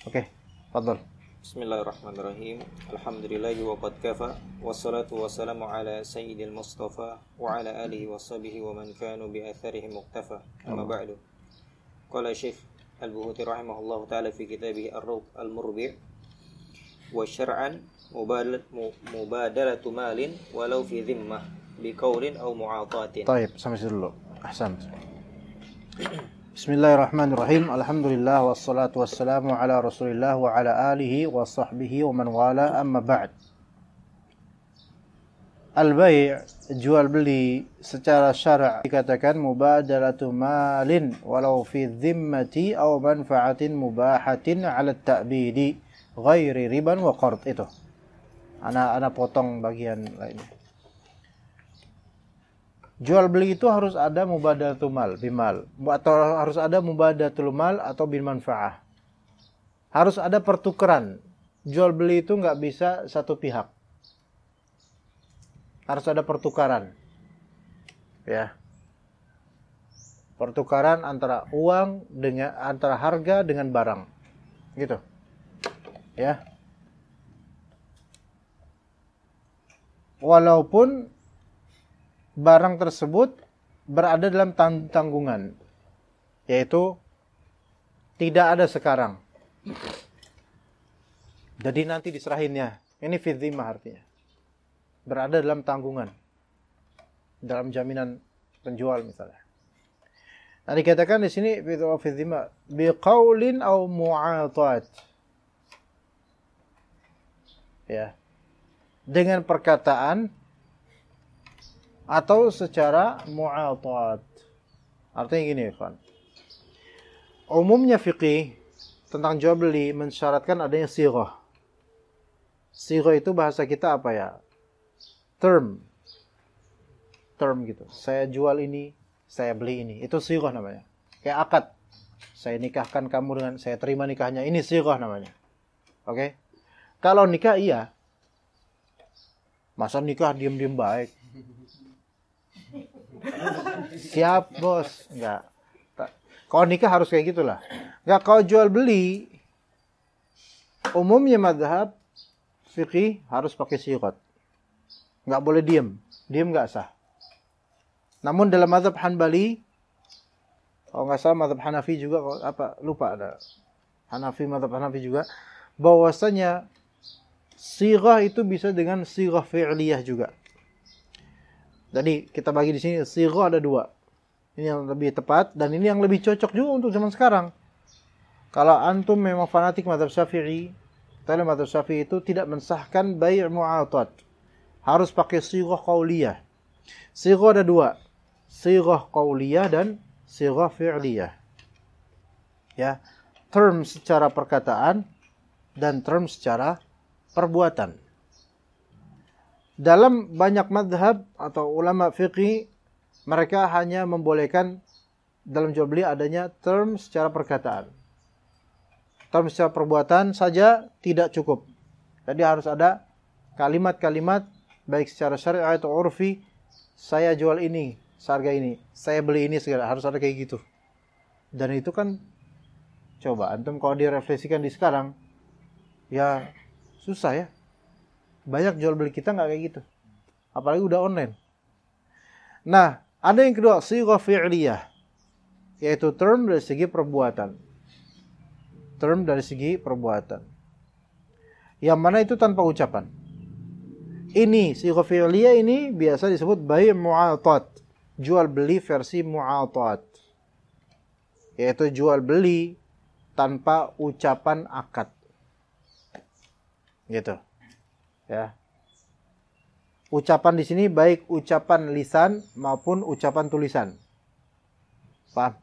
Oke, fadhal. Bismillahirrahmanirrahim. Alhamdulillahi wa qad kafa. Wassalatu wassalamu ala sayyidil mustafa wa ala alihi wa sahbihi wa man kanu bi atharihim muqtafa. Amma ba'du. Qala Syekh Al-Buhuti rahimahullahu ta'ala fi kitabih Ar-Rawd Al-Murbi' wa syar'an mubadalatu malin walau fi dhimmah bi qaulin aw mu'atatin. Baik, sampai situ dulu. Ahsan. Bismillahirrahmanirrahim. Alhamdulillah wassalatu wassalamu ala Rasulillah wa ala alihi wa sahbihi wa man wala, amma ba'd. Al-bai', jual beli secara syara' dikatakan mubadalatu malin walau fi dhimmati aw manfa'atin mubahatin 'ala at-ta'bidi ghairi riban wa qard. Itu. Ana potong bagian lainnya. Jual beli itu harus ada mubadalatul mal bimal, atau harus ada mubadalatul mal atau bil manfaah. Harus ada pertukaran. Jual beli itu nggak bisa satu pihak. Harus ada pertukaran. Ya. Pertukaran antara uang dengan antara harga dengan barang. Gitu. Ya. Walaupun barang tersebut berada dalam tanggungan, yaitu tidak ada sekarang. Jadi nanti diserahinnya. Ini fi dhimmah artinya. Berada dalam tanggungan. Dalam jaminan penjual misalnya. Nah, dikatakan di sini fi dhimmah biqaulin aw mu'atat. Ya. Dengan perkataan atau secara mu'atat. Artinya gini, kan. Umumnya fiqih tentang jual beli mensyaratkan adanya sighah. Sighah itu bahasa kita apa ya? Term gitu. Saya jual ini, saya beli ini. Itu sighah namanya. Kayak akad. Saya nikahkan kamu dengan saya terima nikahnya. Ini sighah namanya. Oke? Kalau nikah iya. Masa nikah diam-diam baik? Siap bos, enggak. Kalau nikah harus kayak gitulah. Enggak, kalau jual beli umumnya mazhab fiqih harus pakai sighah. Enggak boleh diam enggak sah. Namun dalam mazhab Hanbali, kalau enggak salah mazhab Hanafi juga, lupa ada. Mazhab Hanafi juga, bahwasanya sighah itu bisa dengan sighah fi'liyah juga. Jadi kita bagi di sini sighah ada dua. Ini yang lebih tepat dan ini yang lebih cocok juga untuk zaman sekarang. Kalau antum memang fanatik mazhab Syafi'i, dalam mazhab Syafi'i itu tidak mensahkan bai' mu'atat. Harus pakai sighah qauliyah. Sighah ada dua. Sighah qauliyah dan sighah fi'liyah. Ya, term secara perkataan dan term secara perbuatan. Dalam banyak madhab atau ulama fiqih, mereka hanya membolehkan dalam jual beli adanya term secara perkataan. Term secara perbuatan saja tidak cukup. Jadi harus ada kalimat-kalimat baik secara syar'i atau urfi. Saya jual ini, seharga ini. Saya beli ini segala. Harus ada kayak gitu. Dan itu kan, coba antum kalau direfleksikan di sekarang, ya susah ya. Banyak jual beli kita nggak kayak gitu. Apalagi udah online. Nah, ada yang kedua, sighah fi'liyah. Yaitu term dari segi perbuatan. term dari segi perbuatan. Yang mana itu tanpa ucapan. Ini sighah fi'liyah ini biasa disebut bai' mu'atat. Jual beli versi mu'atat. Yaitu jual beli tanpa ucapan akad. Gitu. Ya. Ucapan di sini baik ucapan lisan maupun ucapan tulisan. Paham?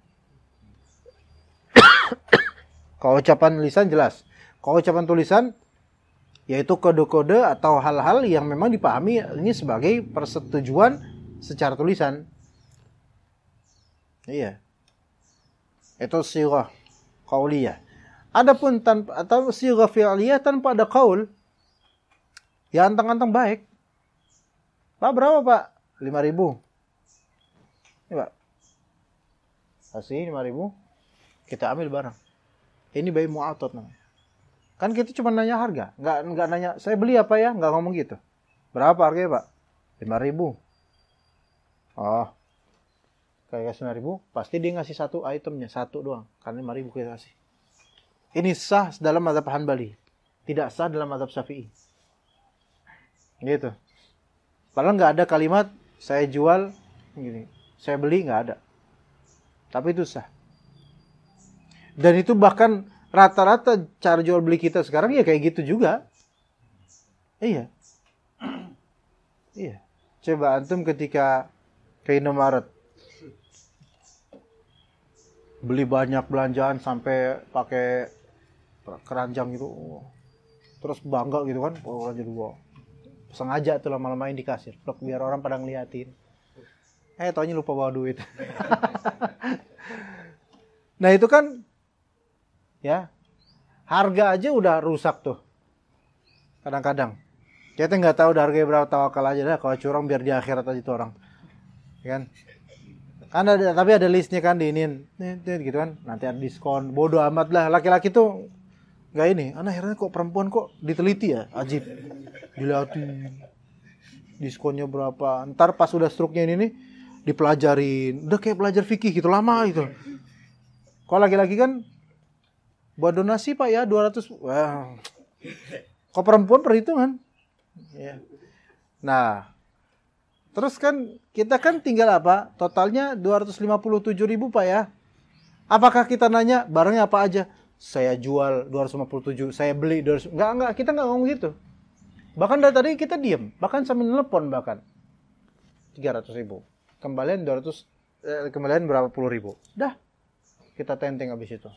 Kalau ucapan lisan jelas. Kalau ucapan tulisan yaitu kode-kode atau hal-hal yang memang dipahami ini sebagai persetujuan secara tulisan. Iya. Itu sighah qauliyah. Adapun tanpa atau sighah fi'liyah tanpa ada qaul, ya anteng-anteng baik. Pak berapa Pak? 5.000. Ini Pak. Kasih 5.000. Kita ambil barang. Ini bai' mu'atat namanya. Kan kita cuma nanya harga, nggak nanya saya beli apa ya, nggak ngomong gitu. Berapa harganya Pak? 5.000. Oh, kayak 9.000, pasti dia ngasih satu itemnya, satu doang. Karena 5.000 kita kasih. Ini sah dalam mazhab Hanbali, tidak sah dalam mazhab Syafi'i. Gitu. Padahal nggak ada kalimat saya jual, gini, saya beli nggak ada. Tapi itu sah. Dan itu bahkan rata-rata cara jual beli kita sekarang ya kayak gitu juga. Iya. Iya. Coba antum ketika ke Indomaret. Beli banyak belanjaan sampai pakai keranjang gitu. Terus bangga gitu kan. Oh, belanja 2. Sengaja tuh lama-lamain di kasir. Biar orang pada ngeliatin. Taunya lupa bawa duit. Nah itu kan ya, harga aja udah rusak tuh. Kadang-kadang. Kita nggak tahu harganya berapa, tawakal aja dah. Kalau curang biar di akhirat aja tuh orang. Kan? Kan ada, tapi ada listnya kan diinin. Gitu kan. Nanti ada diskon. Bodoh amat lah. Laki-laki tuh nggak ini. Anak heran kok perempuan kok diteliti ya. Ajib. Dilihatin. Diskonnya berapa. Ntar pas udah struknya ini nih. Dipelajarin. Udah kayak belajar fikih gitu. Lama gitu. Kalau laki-laki kan. Buat donasi Pak ya 200. Wah. Kok perempuan perhitungan? Ya. Nah, terus kan kita kan tinggal apa? Totalnya 257.000 Pak ya. Apakah kita nanya barangnya apa aja? Saya jual 257, saya beli 200. Enggak, kita enggak ngomong gitu. Bahkan dari tadi kita diam, bahkan sambil nelpon bahkan. 300.000. Kembalian 200 kembalian berapa puluh ribu. Dah. Kita tenteng habis itu.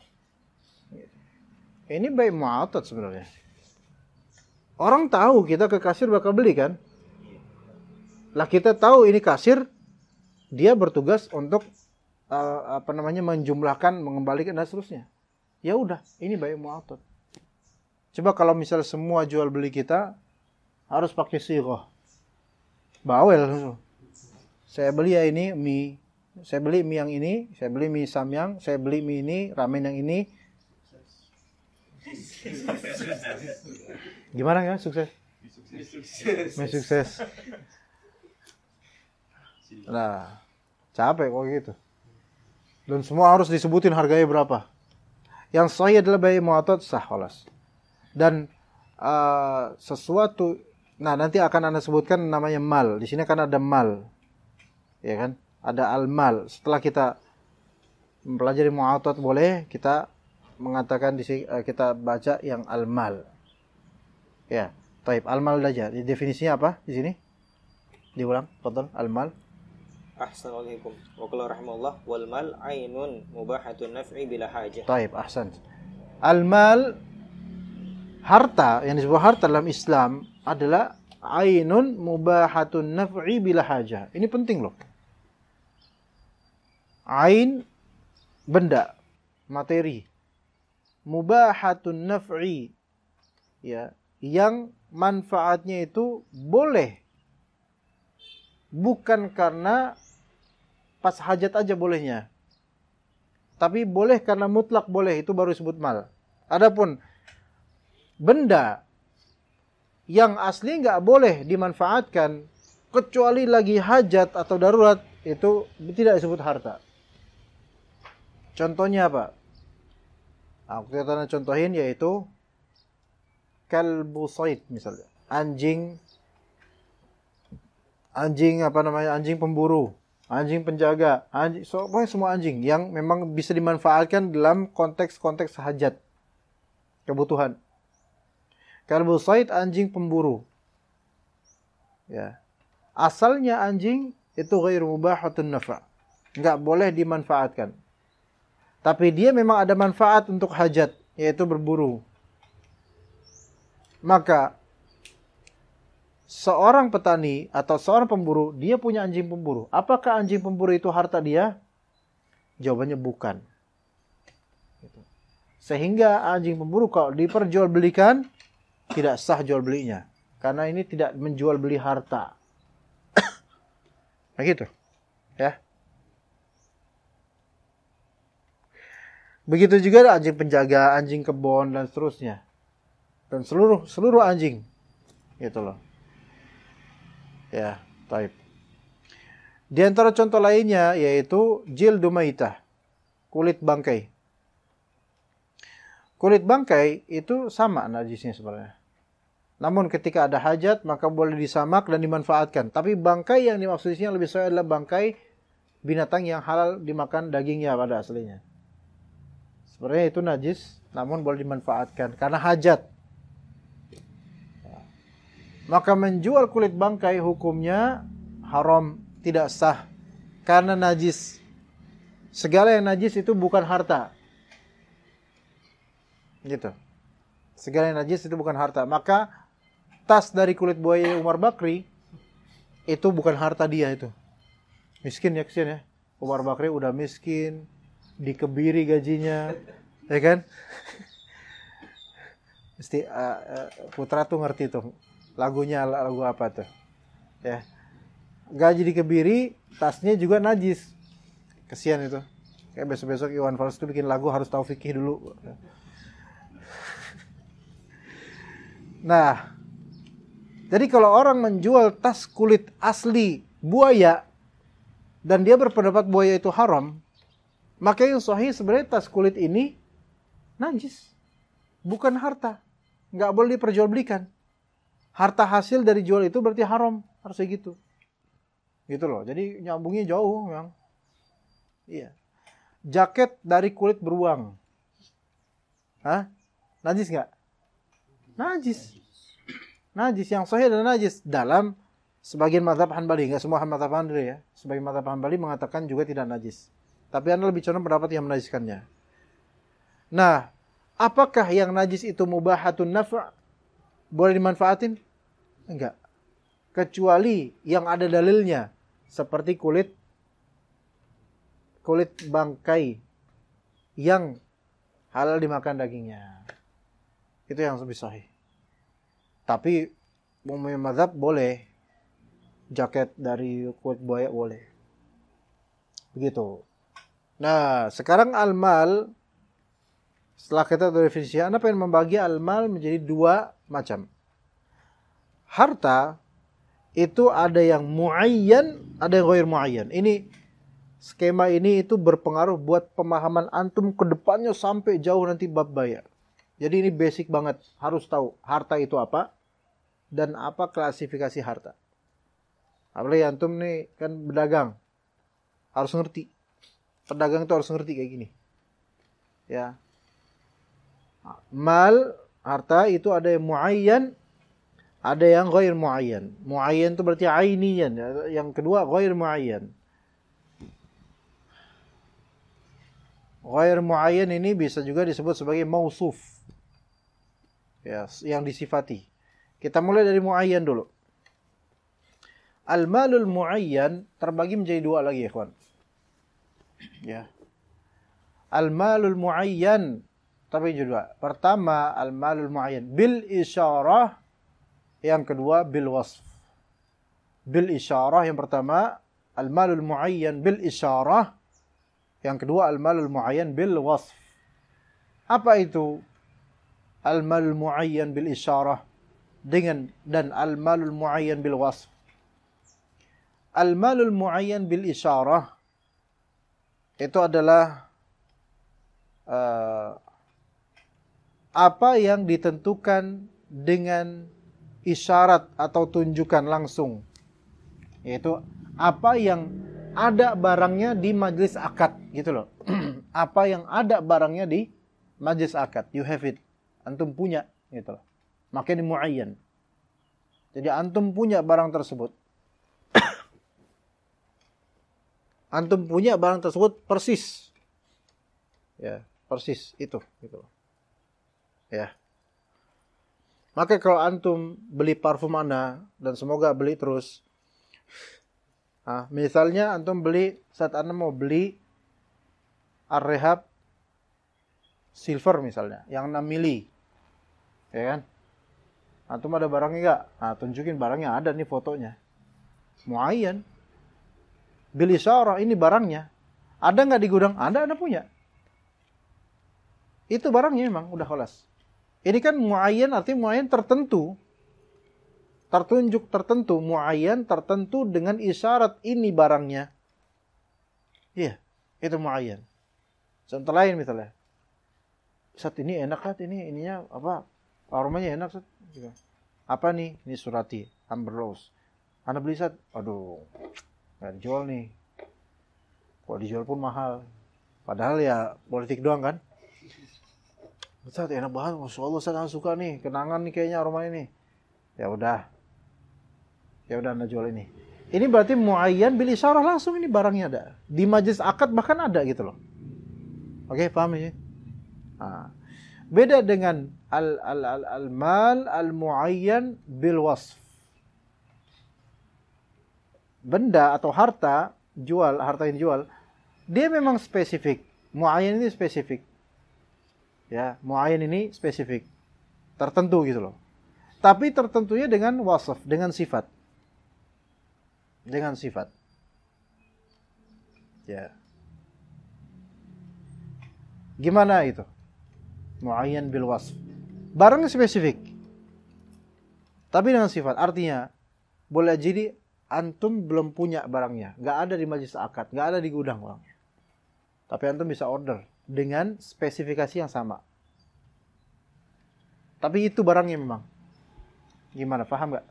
Ini bai' mu'atat sebenarnya. Orang tahu kita ke kasir bakal beli kan? Lah kita tahu ini kasir, dia bertugas untuk menjumlahkan, mengembalikan dan seterusnya. Ya udah, ini bai' mu'atat. Coba kalau misal semua jual beli kita harus pakai sighah. Bawel. Saya beli ya ini mie. Saya beli mie yang ini, saya beli mie samyang, saya beli mie ini, ramen yang ini. Gimana ya sukses? Mie sukses. Nah, capek kok gitu. Dan semua harus disebutin harganya berapa. Yang sahih adalah bai' mu'atat sah khalas. Dan sesuatu, nah nanti akan Anda sebutkan namanya mal. Di sini kan ada mal. Ya kan? Ada al-mal. Setelah kita mempelajari mu'atat boleh kita mengatakan di sini kita baca yang al-mal. Ya, taib al-mal aja. Definisinya apa di sini? Diulang, fadhal al-mal. Assalamualaikum. Wa qala rahimahullah wal mal ainun mubahatun naf'i bila hajah. Taib, ahsan. Al-mal, harta yang disebut harta dalam Islam adalah ainun mubahatun naf'i bila hajah. Ini penting loh. Ain, benda, materi. Mubahatun naf'i, ya, yang manfaatnya itu boleh. Bukan karena pas hajat aja bolehnya. Tapi boleh karena mutlak boleh, itu baru disebut mal. Adapun benda yang asli nggak boleh dimanfaatkan kecuali lagi hajat atau darurat, itu tidak disebut harta. Contohnya apa? Aku kita contohin yaitu kalbu sayd misalnya. Anjing apa namanya? Anjing pemburu, anjing penjaga, pokoknya semua anjing yang memang bisa dimanfaatkan dalam konteks-konteks hajat, kebutuhan. Kalbu sayd, anjing pemburu. Ya. Asalnya anjing itu ghairu mubahatun nafa'. Enggak boleh dimanfaatkan. Tapi dia memang ada manfaat untuk hajat, yaitu berburu. Maka seorang petani atau seorang pemburu, dia punya anjing pemburu. Apakah anjing pemburu itu harta dia? Jawabannya bukan. Sehingga anjing pemburu kalau diperjualbelikan, tidak sah jual belinya. Karena ini tidak menjual beli harta. Nah gitu. Ya. Begitu juga ada anjing penjaga, anjing kebon, dan seterusnya. Dan seluruh anjing. Gitu loh. Ya, taib. Di antara contoh lainnya yaitu jildu maitah, kulit bangkai. Kulit bangkai itu sama najisnya sebenarnya. Namun ketika ada hajat maka boleh disamak dan dimanfaatkan. Tapi bangkai yang dimaksud di sini lebih sesuai adalah bangkai binatang yang halal dimakan dagingnya pada aslinya. Sebenarnya itu najis, namun boleh dimanfaatkan karena hajat. Maka menjual kulit bangkai hukumnya haram, tidak sah karena najis. Segala yang najis itu bukan harta. Gitu. Segala yang najis itu bukan harta. Maka tas dari kulit buaya Umar Bakri itu bukan harta dia itu. Miskin ya kesian ya. Umar Bakri udah miskin, dikebiri gajinya, ya kan? Mesti Putra tuh ngerti tuh lagunya, lagu apa tuh? Ya. Gaji dikebiri, tasnya juga najis. Kesian itu. Kayak besok-besok Iwan Fals tuh bikin lagu harus tahu fikih dulu. Nah, jadi kalau orang menjual tas kulit asli buaya dan dia berpendapat buaya itu haram, maka yang sahih sebenarnya tas kulit ini najis, bukan harta, nggak boleh diperjualbelikan. Harta hasil dari jual itu berarti haram, harusnya gitu, gitu loh. Jadi nyambungnya jauh, memang. Iya. Jaket dari kulit beruang, hah? Najis nggak? Najis. Najis, yang sahih adalah najis dalam sebagian mazhab Hanbali, enggak semua mazhab Hanbali ya. Sebagian mazhab Hanbali mengatakan juga tidak najis. Tapi Anda lebih condong pendapat yang menajiskannya. Nah, apakah yang najis itu mubahatun naf'? Boleh dimanfaatin? Enggak. Kecuali yang ada dalilnya, seperti kulit bangkai yang halal dimakan dagingnya. Itu yang lebih sahih. Tapi umumnya mazhab boleh. Jaket dari kulit buaya boleh. Begitu. Nah, sekarang al-mal, setelah kita definisi, Anda pengen membagi al-mal menjadi dua macam. Harta itu ada yang muayyan, ada yang ghair muayyan. Ini skema ini itu berpengaruh buat pemahaman antum ke depannya sampai jauh nanti bab bayar. Jadi ini basic banget, harus tahu harta itu apa dan apa klasifikasi harta. Apalagi antum nih kan berdagang, harus ngerti. Pedagang itu harus ngerti kayak gini. Ya. Mal, harta itu ada yang muayyan, ada yang ghair muayyan. Muayyan itu berarti ainiyan, yang kedua ghair muayyan. Ghair muayyan ini bisa juga disebut sebagai mausuf. Ya, yang disifati. Kita mulai dari muayyan dulu. Al-malul muayyan terbagi menjadi dua lagi, ya kawan. Ya. Al-malul muayyan terbagi dua. Pertama, al-malul muayyan bil isyarah, yang kedua bil wasf. Bil isyarah yang pertama, al-malul muayyan bil isyarah, yang kedua al-malul muayyan bil wasf. Apa itu al-malul muayyan bil isyarah dan al-malul muayyan bil wasf? Al-malul muayyan bil isyarah itu adalah apa yang ditentukan dengan isyarat atau tunjukan langsung, yaitu apa yang ada barangnya di majlis akad gitu loh. Apa yang ada barangnya di majlis akad, you have it, antum punya gitu loh. Makanya muayyan. Jadi antum punya barang tersebut. Antum punya barang tersebut persis. Ya, persis itu gitu loh. Ya. Maka kalau antum beli parfum Anda, dan semoga beli terus. Nah, misalnya antum beli, saat Anda mau beli Ar-Rehab Silver misalnya, yang 6 mili. Ya kan? Antum ada barangnya enggak? Nah, tunjukin barangnya, ada nih fotonya. Muayyan. Bil isyarah, ini barangnya. Ada enggak di gudang? Anda punya. Itu barangnya memang, udah kelas. Ini kan muayyan, artinya muayyan tertentu. Tertunjuk tertentu, muayyan tertentu dengan isyarat ini barangnya. Iya, itu muayyan. Contoh lain misalnya. Ustaz, ini enak kan, ininya apa? Aromanya enak, Ustaz. Apa nih? Ini Surati, Amber Rose. Anda beli, Ustaz? Aduh, nggak dijual nih. Kok dijual pun mahal. Padahal ya politik doang kan. Ustaz, enak banget, Masya Allah, Ustaz, suka nih, kenangan nih kayaknya aroma ini. Ya udah Anda jual ini. Ini berarti muayyan bil isyarah, langsung ini barangnya ada. Di majlis akad bahkan ada gitu loh. Oke, paham ya? Nah, beda dengan al-mal al-muayyan bil wasf. Benda atau harta yang jual, dia memang spesifik. Muayyan ini spesifik. Ya, muayyan ini spesifik. Tertentu gitu loh. Tapi tertentunya dengan wasf, dengan sifat. Dengan sifat. Ya. Gimana itu? Muayyan bil wasf. Barangnya spesifik. Tapi dengan sifat. Artinya, boleh jadi antum belum punya barangnya. Nggak ada di majlis akad. Nggak ada di gudang barangnya. Tapi antum bisa order dengan spesifikasi yang sama. Tapi itu barangnya memang. Gimana? Paham nggak?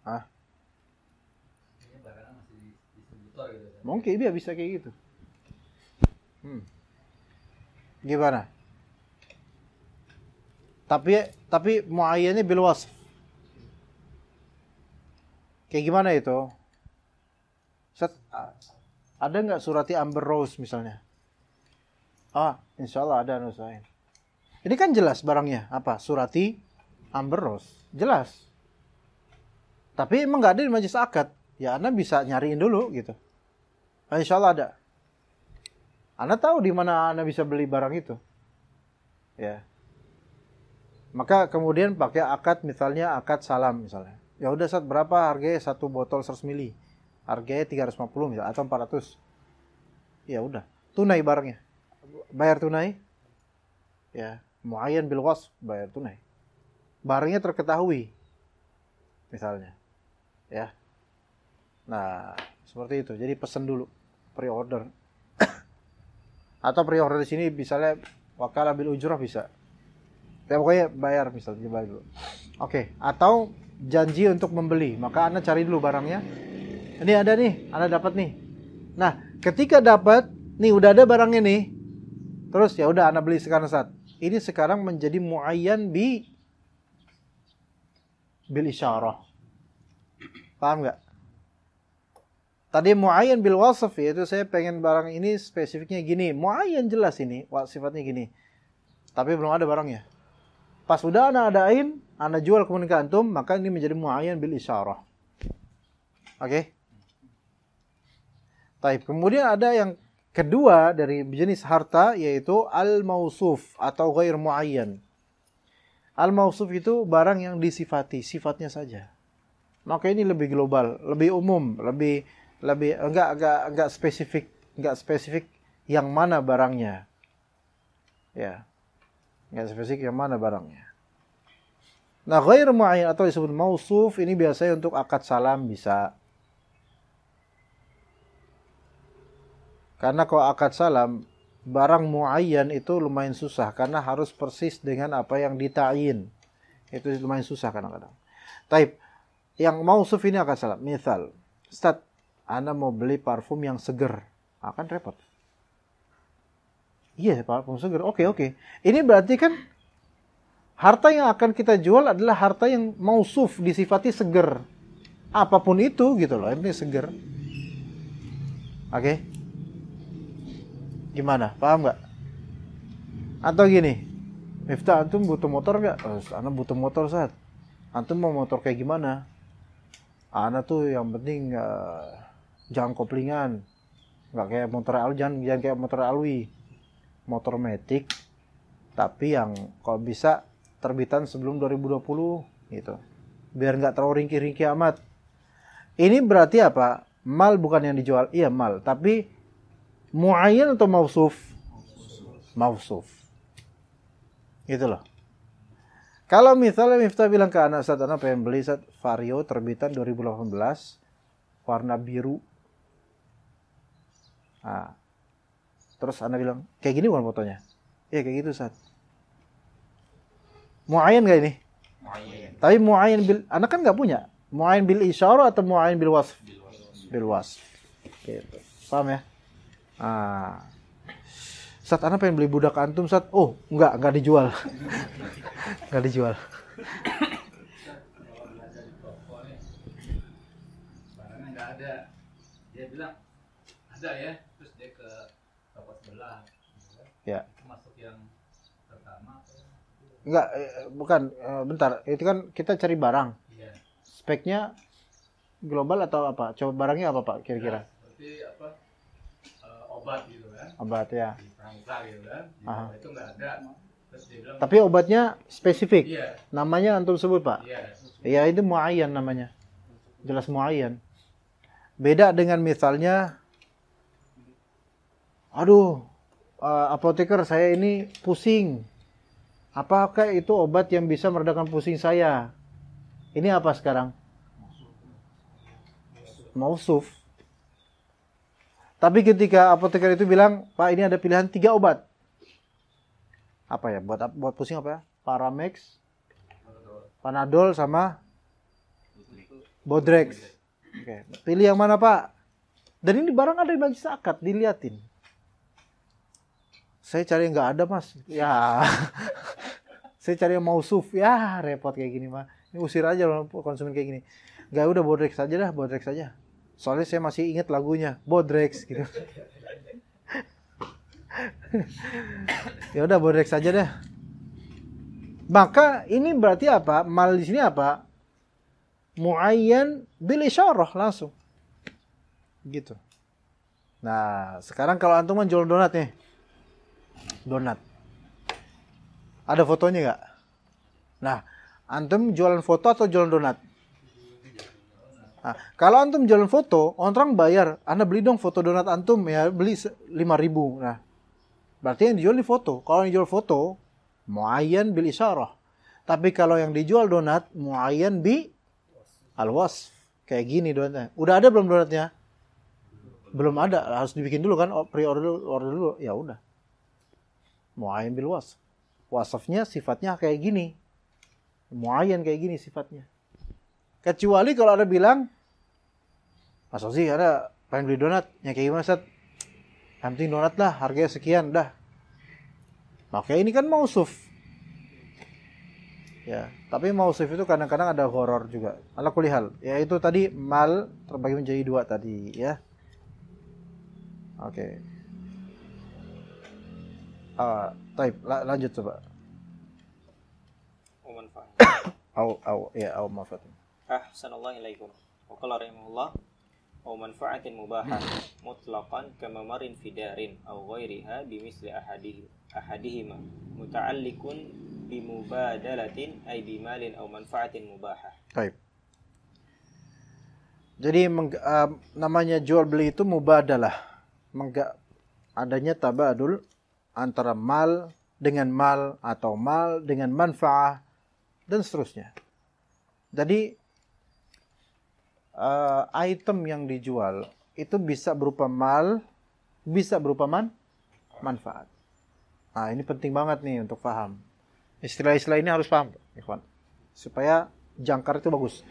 Ah? Mungkin dia bisa kayak gitu. Gimana? Tapi muayyannya bil wasf. Kayak gimana itu? Ada nggak Surati Amber Rose misalnya? Insya Allah ada nusain. Ini kan jelas barangnya apa? Surati Amber Rose, jelas. Tapi emang nggak ada di majlis akad. Ya Anda bisa nyariin dulu gitu. Insya Allah ada. Anda tahu di mana Anda bisa beli barang itu. Ya. Maka kemudian pakai akad, misalnya akad salam misalnya. Ya udah, Ustaz, berapa harganya satu botol 100 mili? Harganya 350 misalnya atau 400. Ya udah, tunai barangnya. Bayar tunai. Ya, muayyan bil wasf, bayar tunai. Barangnya terketahui. Misalnya. Ya. Nah, seperti itu. Jadi pesan dulu, pre-order. Atau pre-order di sini misalnya wakalah bil ujrah bisa. Ya pokoknya bayar misalnya, bayar dulu. Oke, atau janji untuk membeli, maka Anda cari dulu barangnya. Ini ada nih, Anda dapat nih. Nah, ketika dapat, nih udah ada barangnya nih. Terus ya udah Anda beli sekarang saat. Ini sekarang menjadi muayyan bil isyarah. Paham nggak? Tadi muayyan bil wasf, yaitu saya pengen barang ini spesifiknya gini. Muayyan jelas ini, sifatnya gini. Tapi belum ada barangnya. Pas udah Anda adain, Anda jual kemudian ke antum, maka ini menjadi muayyan bil isyarah. Oke? Taib. Kemudian ada yang kedua dari jenis harta, yaitu al-mausuf atau ghair muayyan. Al-mausuf itu barang yang disifati, sifatnya saja. Maka ini lebih global, lebih umum, lebih enggak spesifik yang mana barangnya. Ya. Enggak spesifik yang mana barangnya. Nah, ghair muayyan atau disebut mausuf ini biasanya untuk akad salam bisa. Karena kalau akad salam barang muayyan itu lumayan susah karena harus persis dengan apa yang dita'yin. Itu lumayan susah kadang-kadang. Taib, yang mausuf ini akan salah. Misal, Ustaz, ana mau beli parfum yang seger. Akan repot. Iya, parfum seger. Oke. Ini berarti kan harta yang akan kita jual adalah harta yang mausuf, disifati seger. Apapun itu gitu loh, ini seger. Oke. Gimana? Paham nggak? Atau gini, Miftah, antum butuh motor nggak? Oh, ana butuh motor, Ustaz. Antum mau motor kayak gimana? Ana tuh yang penting jangan koplingan. Nggak kayak motor jangan kayak motor Alwi. Motor matic, tapi yang kalau bisa terbitan sebelum 2020 gitu. Biar nggak terlalu ringkih-ringkih amat. Ini berarti apa? Mal bukan yang dijual. Iya, mal, tapi muayyan atau mausuf? Mausuf. Gitu loh. Kalau misalnya Miftah bilang ke anak, Ustaz, anak pengen beli Vario terbitan 2018 warna biru. Nah, terus anak bilang, kayak gini bukan fotonya? Iya, kayak gitu, Ustaz. Muayyan gak ini? Muayyan. Tapi muayyan bil, anak kan gak punya. Muayyan bil isyarah atau muayyan bil wasf? Bil wasf. Gitu. Paham ya? Ah. Ustaz, anak pengen beli budak antum, Ustaz. Oh, enggak dijual. Enggak dijual. Barangnya enggak ada. Dia bilang ada ya, terus dia ke toko sebelah. Ya. Masuk yang pertama. Enggak, bukan. Bentar, itu kan kita cari barang. Iya. Speknya global atau apa? Coba barangnya apa, Pak, kira-kira? Seperti apa? Obat gitu kan. Obat ya. Di Pramuka gitu kan. Aha. Itu enggak ada. Terus dia bilang, Tapi obatnya spesifik. iya. Namanya antum sebut, Pak. Iya. Ya, itu muayyan namanya. Jelas muayyan. Beda dengan misalnya, aduh, apoteker saya ini pusing. Apakah itu obat yang bisa meredakan pusing saya? Ini apa sekarang? Mausuf. Tapi ketika apoteker itu bilang, Pak, ini ada pilihan 3 obat. Apa ya? Buat pusing apa ya? Paramex, Panadol, sama Bodrex. Oke. Pilih yang mana, Pak? Dan ini barang ada di majlis akad, diliatin. Saya cari yang nggak ada, Mas. Ya. Saya cari yang mausuf. Ya, repot kayak gini, mah. Ini usir aja loh konsumen kayak gini. Nggak, udah Bodrex aja dah, Bodrex aja. Soalnya saya masih ingat lagunya, Bodrex gitu. Ya udah Bodrex aja deh. Maka ini berarti apa? Mal di sini apa? Muayyan bil isyarah langsung. Gitu. Nah, sekarang kalau antum jual donat nih. Donat. Ada fotonya nggak? Nah, antum jualan foto atau jualan donat? Nah, kalau antum jualan foto, orang bayar, Anda beli dong foto donat antum, ya beli 5.000. Nah, berarti yang dijual di foto. Kalau yang dijual foto, muayyan bil isyarah. Tapi kalau yang dijual donat, muayyan bi al-wasf. Kayak gini donatnya. Udah ada belum donatnya? Belum ada, harus dibikin dulu kan, pre-order dulu. Ya udah. Muayyan bil wasf. Wasfnya sifatnya kayak gini. Muayyan kayak gini sifatnya. Kecuali kalau ada bilang, Mas Ozi ada pengen beli donat, yang kayak gimana, Ustaz? Yang penting donat lah, harganya sekian, dah. Maka ini kan mausuf. Ya, tapi mausuf itu kadang-kadang ada horor juga. Ala kulli hal, yaitu tadi mal terbagi menjadi 2 tadi, ya. Oke. Taib, lanjut coba. Au manfaat. Ahsanallahu ilaikum. Wa qala rahimahullah aw manfaatin mubahah mutlaqan kama marin fi darin aw ghairiha bimisli ahadihima muta'alliqun bimubadalatin ay bimalin aw manfaatin mubahah. Baik. Jadi namanya jual beli itu mubadalah. Adanya tabadul antara mal dengan mal atau mal dengan manfaah dan seterusnya. Jadi item yang dijual itu bisa berupa mal, bisa berupa manfaat. Nah, ini penting banget nih untuk paham. Istilah-istilah ini harus paham, ikhwan. Supaya jangkar itu bagus.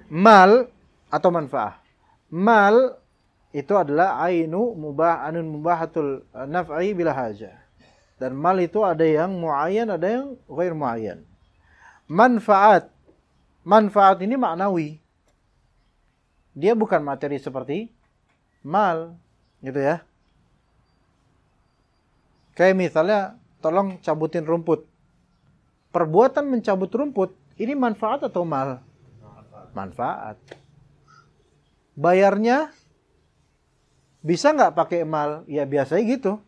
Mal atau manfaat. Mal itu adalah anun mubahatul naf'i bila haja. Dan mal itu ada yang muayyan, ada yang ghair muayyan. Manfaat ini maknawi. Dia bukan materi seperti mal, gitu ya. Kayak misalnya, tolong cabutin rumput. Perbuatan mencabut rumput, ini manfaat atau mal? Manfaat. Bayarnya bisa nggak pakai mal? Ya biasanya gitu.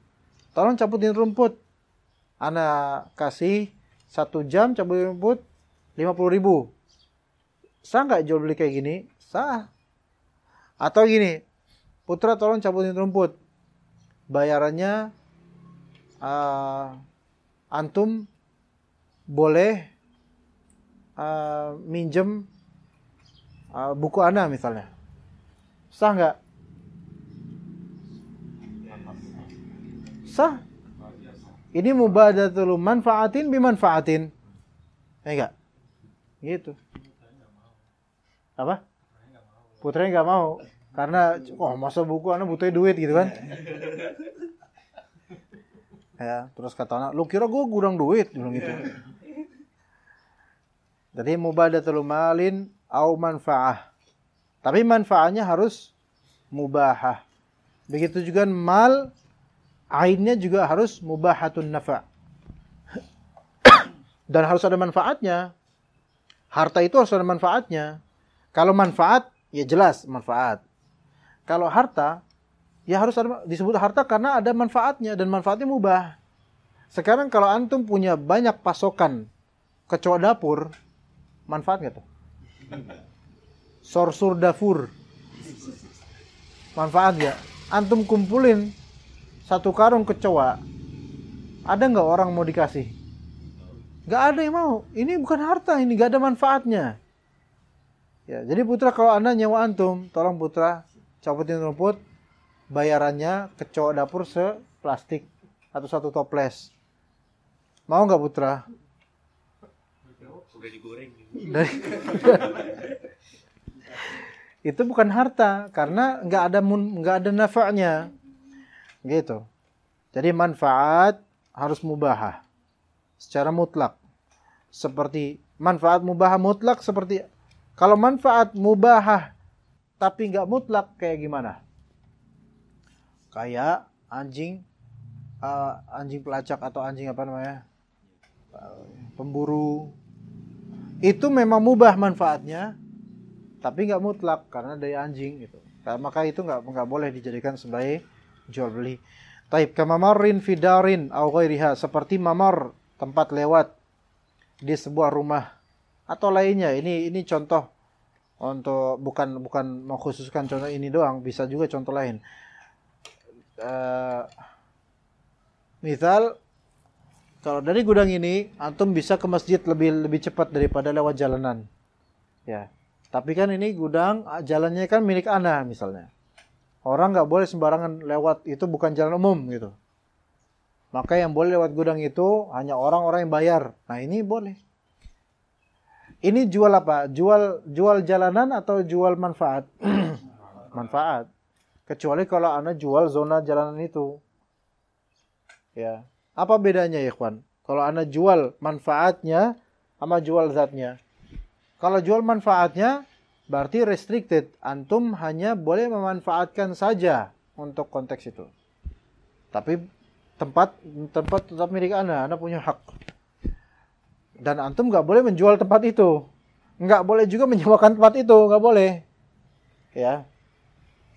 Tolong cabutin rumput. Ana kasih 1 jam cabutin rumput 50.000. Sah nggak jual beli kayak gini? Sah. Atau gini, putra tolong cabutin rumput. Bayarannya antum boleh minjem buku ana misalnya. Sah nggak? Sah. Ini mubadatul manfaatin bimanfaatin. Enggak? Gitu. Apa? Putranya nggak mau. Karena, masa buku anak butuh duit gitu kan. Ya, terus kata anak, lu kira gue kurang duit? Bilang gitu. Jadi mubadatul malin au manfaah. Tapi manfaatnya harus mubahah. Begitu juga mal, ainnya juga harus mubahatun nafa'. Dan harus ada manfaatnya. Harta itu harus ada manfaatnya. Kalau manfaat, ya jelas manfaat. Kalau harta, ya harus ada, disebut harta karena ada manfaatnya. Dan manfaatnya mubah. Sekarang kalau antum punya banyak pasokan kecoa dapur, manfaat nggak tuh? Sorsur dapur. Manfaat nggak? Antum kumpulin 1 karung kecoa. Ada nggak orang mau dikasih? Nggak ada yang mau. Ini bukan harta, ini nggak ada manfaatnya. Ya, jadi putra kalau anda nyewa antum, tolong putra cabutin rumput, bayarannya kecoa dapur seplastik atau 1 toples. Mau nggak putra? Udah digoreng. Itu bukan harta karena nggak ada nafa'nya, gitu. Jadi manfaat harus mubahah secara mutlak. Seperti manfaat mubahah mutlak seperti kalau manfaat mubahah tapi nggak mutlak kayak gimana? Kayak anjing pelacak atau anjing apa namanya? Pemburu. Itu memang mubah manfaatnya, tapi nggak mutlak karena dari anjing gitu. Maka itu nggak boleh dijadikan sebagai jual beli. Taib kamamarin fidarin au ghairiha, seperti mamar, tempat lewat di sebuah rumah atau lainnya. Ini contoh untuk bukan mengkhususkan contoh ini doang, bisa juga contoh lain. Misal kalau dari gudang ini antum bisa ke masjid lebih cepat daripada lewat jalanan. Ya. Tapi kan ini gudang, jalannya kan milik ana misalnya. Orang nggak boleh sembarangan lewat, itu bukan jalan umum gitu. Maka yang boleh lewat gudang itu hanya orang-orang yang bayar. Nah ini boleh. Ini jual apa? Jual jalanan atau jual manfaat? Manfaat. Kecuali kalau ana jual zona jalanan itu. Ya. Apa bedanya ya, ikhwan? Kalau ana jual manfaatnya sama jual zatnya. Kalau jual manfaatnya berarti restricted. Antum hanya boleh memanfaatkan saja untuk konteks itu. Tapi tempat tetap milik ana punya hak. Dan antum nggak boleh menjual tempat itu. Nggak boleh juga menyewakan tempat itu, nggak boleh. Ya.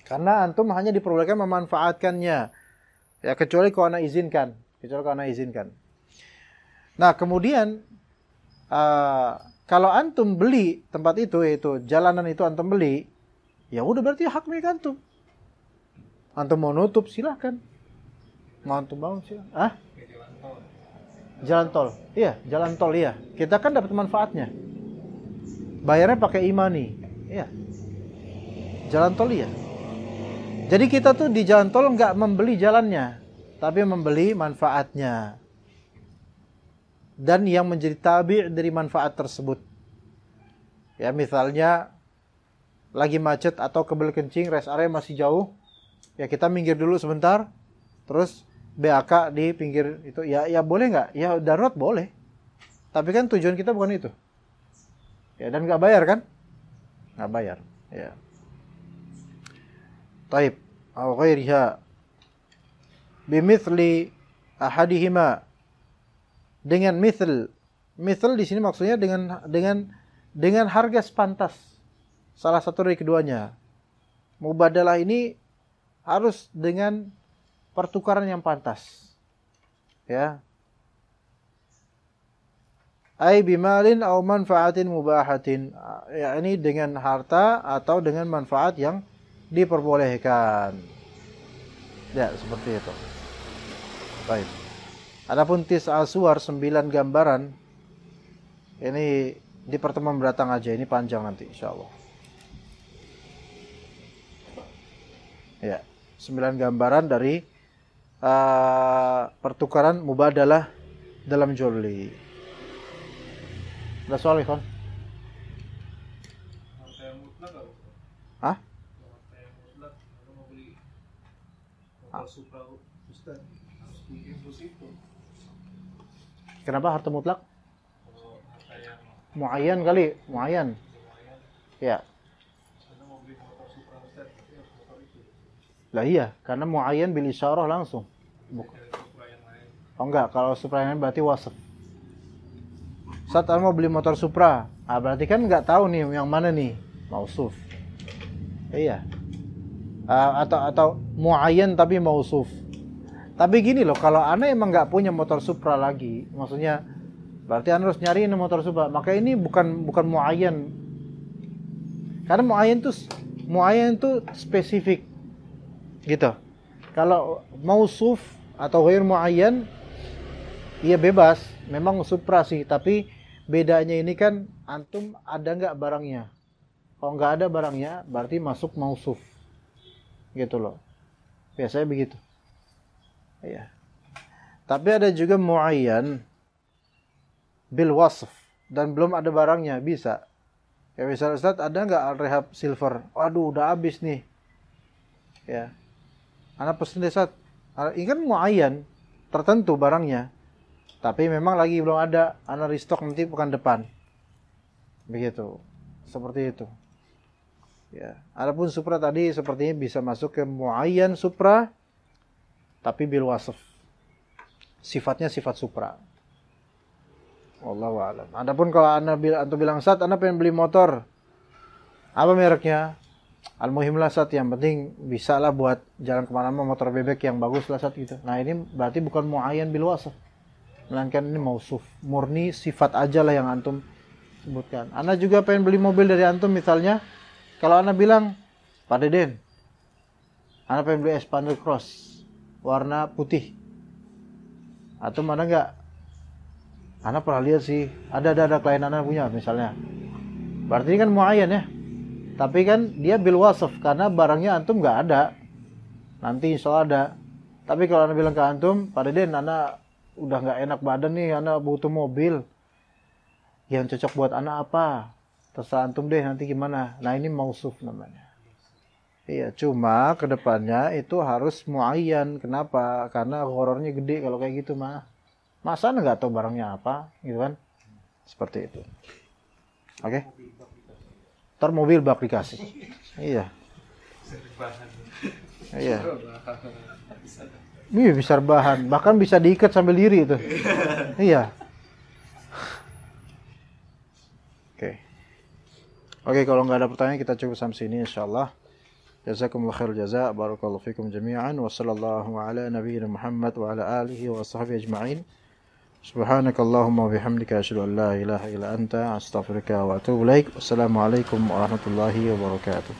Karena antum hanya diperbolehkan memanfaatkannya. Ya, kecuali kalau ana izinkan. Nah, kemudian kalau antum beli tempat itu, yaitu jalanan itu antum beli, ya udah berarti hak milik antum. Antum mau nutup silahkan. Mau antum bangun silahkan. Jalan tol. Iya, jalan tol iya. Kita kan dapat manfaatnya. Bayarnya pakai imani. Iya. Jalan tol iya. Jadi kita tuh di jalan tol nggak membeli jalannya, tapi membeli manfaatnya. Dan yang menjadi tabi' dari manfaat tersebut. Ya, misalnya lagi macet atau kebel kencing, rest area masih jauh, ya kita minggir dulu sebentar, terus BAK di pinggir itu, ya boleh nggak? Ya darurat boleh. Tapi kan tujuan kita bukan itu. Ya, dan nggak bayar kan? Nggak bayar. Ya. Taib. Au ghairiha. Bimithli ahadihima. Dengan mithl. Mithl di sini maksudnya dengan harga sepantas. Salah satu dari keduanya. Mubadalah ini harus dengan pertukaran yang pantas. Ya. Ai bimalin au manfaatin mubahatin. Ya, ini dengan harta atau dengan manfaat yang diperbolehkan. Ya, seperti itu. Baik. Adapun tis'a suwar 9 gambaran, ini di pertemuan mendatang aja, ini panjang nanti insyaallah. Ya, 9 gambaran dari pertukaran mubadalah dalam jual beli. Ada soal, Ikhwan? Harta yang mutlak nggak? Hah? Harta yang mutlak, kalau mau beli motor Supra, Ustaz, harus diinfus itu. Kenapa harta mutlak? Kalau harta yang Muayyan kali, muayyan. lumayan, Ya. karena mau beli motor Supra, Ustaz, tapi harus motor itu. Lah iya, karena muayyan bil isyarah langsung. Dari Supra yang lain. Oh enggak, kalau Supra yang lain berarti wasf. Saat mau beli motor Supra, berarti kan nggak tahu nih yang mana nih, mausuf. Iya. Atau muayyan tapi mausuf. Tapi gini loh, kalau ana emang nggak punya motor Supra lagi, maksudnya berarti ana harus nyari ini motor Supra. Maka ini bukan muayyan. Karena muayyan tuh spesifik. Gitu. Kalau mausuf atau ghair muayyan, iya bebas. Memang Supra sih, tapi bedanya ini kan antum ada nggak barangnya. Kalau nggak ada barangnya, berarti masuk mausuf. Gitu loh. Biasanya begitu. Iya. Tapi ada juga muayyan bil wasf dan belum ada barangnya, bisa. Ya misalnya Ustaz, ada nggak Al-Rehab Silver? Waduh, udah habis nih. Ya. Anak pesen deh Ustaz. Ini kan muayyan, tertentu barangnya. Tapi memang lagi belum ada, ana restock nanti pekan depan. Begitu. Seperti itu. Ya. Adapun Supra tadi sepertinya bisa masuk ke muayyan Supra tapi bil wasf. Sifatnya sifat Supra. Wallahu a'lam. Adapun kalau antum bilang Sat, ana pengen beli motor. Apa mereknya? Al-muhimlah Sat, yang penting bisa lah buat jalan kemana-mana, motor bebek yang bagus lah Sat gitu. Nah ini berarti bukan muayyan bil wasf. Melainkan ini mausuf, murni sifat aja lah yang antum sebutkan. Ana juga pengen beli mobil dari antum misalnya. Kalau ana bilang, Pak Deden, ana pengen beli Expander Cross warna putih. Atau mana enggak? Ana pernah lihat sih, ada klien ana punya misalnya. Berarti ini kan muayyan ya. Tapi kan dia bil wasf karena barangnya antum enggak ada. Nanti insya Allah ada. Tapi kalau ana bilang ke antum, Pak Deden, ana udah nggak enak badan nih, ana butuh mobil yang cocok buat ana apa, terserah antum deh nanti gimana. Nah ini mausuf namanya. Iya, cuma kedepannya itu harus muayyan. Kenapa? Karena horornya gede kalau kayak gitu mah. Masa ana nggak tahu barangnya apa, gitu kan? Seperti itu. Oke? Ntar mobil bak dikasih. Iya. Iya. Iya, bisa bahan, bahkan bisa diikat sambil diri itu. Iya. Oke, kalau nggak ada pertanyaan kita cukup sampai sini insyaallah. Jazakumullahu khairul jazaa, barakallahu fikum jami'an, wa sallallahu ala nabiyyina Muhammad wa ala alihi wa sahbihi ajma'in. Subhanakallahumma wa bihamdika asyhadu an la ilaha illa anta astaghfiruka wa atubu ilaik. Wassalamualaikum warahmatullahi wabarakatuh.